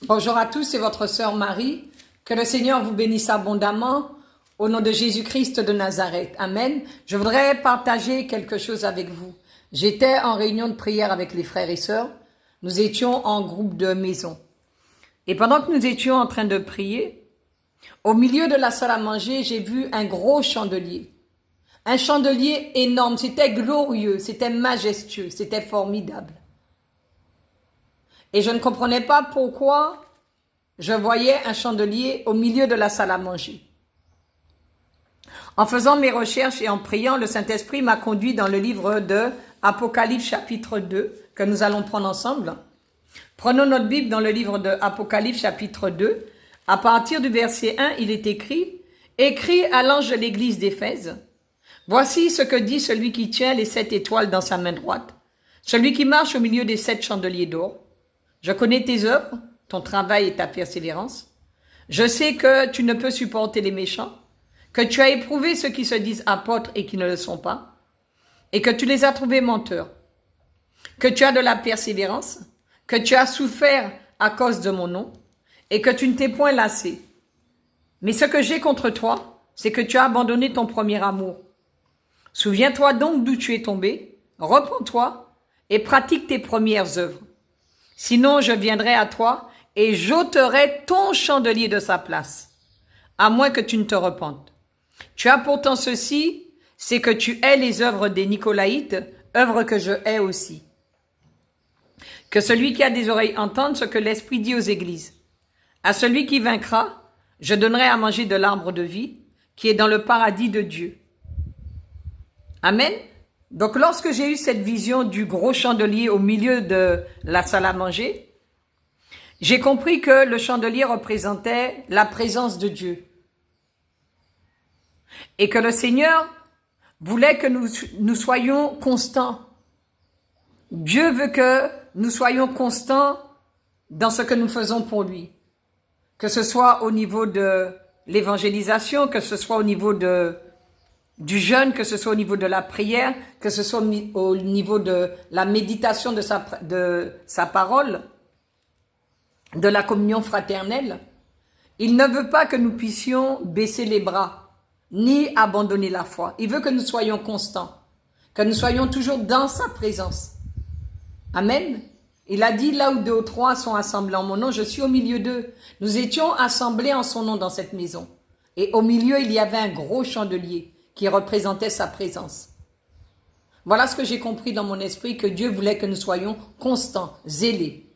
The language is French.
Bonjour à tous, c'est votre sœur Marie. Que le Seigneur vous bénisse abondamment au nom de Jésus-Christ de Nazareth. Amen. Je voudrais partager quelque chose avec vous. J'étais en réunion de prière avec les frères et sœurs. Nous étions en groupe de maison. Et pendant que nous étions en train de prier, au milieu de la salle à manger, j'ai vu un gros chandelier. Un chandelier énorme, c'était glorieux, c'était majestueux, c'était formidable. Et je ne comprenais pas pourquoi je voyais un chandelier au milieu de la salle à manger. En faisant mes recherches et en priant, le Saint-Esprit m'a conduit dans le livre de Apocalypse chapitre 2, que nous allons prendre ensemble. Prenons notre Bible dans le livre de Apocalypse chapitre 2. À partir du verset 1, il est écrit « Écrit à l'ange de l'église d'Éphèse, voici ce que dit celui qui tient les 7 étoiles dans sa main droite, celui qui marche au milieu des 7 chandeliers d'or. Je connais tes œuvres, ton travail et ta persévérance. Je sais que tu ne peux supporter les méchants, que tu as éprouvé ceux qui se disent apôtres et qui ne le sont pas, et que tu les as trouvés menteurs, que tu as de la persévérance, que tu as souffert à cause de mon nom, et que tu ne t'es point lassé. Mais ce que j'ai contre toi, c'est que tu as abandonné ton premier amour. Souviens-toi donc d'où tu es tombé, repens-toi et pratique tes premières œuvres. Sinon, je viendrai à toi et j'ôterai ton chandelier de sa place, à moins que tu ne te repentes. Tu as pourtant ceci, c'est que tu hais les œuvres des Nicolaïtes, œuvres que je hais aussi. Que celui qui a des oreilles entende ce que l'Esprit dit aux églises. À celui qui vaincra, je donnerai à manger de l'arbre de vie, qui est dans le paradis de Dieu. Amen. Donc, lorsque j'ai eu cette vision du gros chandelier au milieu de la salle à manger, j'ai compris que le chandelier représentait la présence de Dieu. Et que le Seigneur voulait que nous soyons constants. Dieu veut que nous soyons constants dans ce que nous faisons pour lui. Que ce soit au niveau de l'évangélisation, que ce soit au niveau du jeûne, que ce soit au niveau de la prière, que ce soit au niveau de la méditation de sa parole, de la communion fraternelle. Il ne veut pas que nous puissions baisser les bras, ni abandonner la foi. Il veut que nous soyons constants, que nous soyons toujours dans sa présence. Amen. Il a dit, là où 2 ou 3 sont assemblés en mon nom, je suis au milieu d'eux. Nous étions assemblés en son nom dans cette maison. Et au milieu, il y avait un gros chandelier qui représentait sa présence. Voilà ce que j'ai compris dans mon esprit, que Dieu voulait que nous soyons constants, zélés.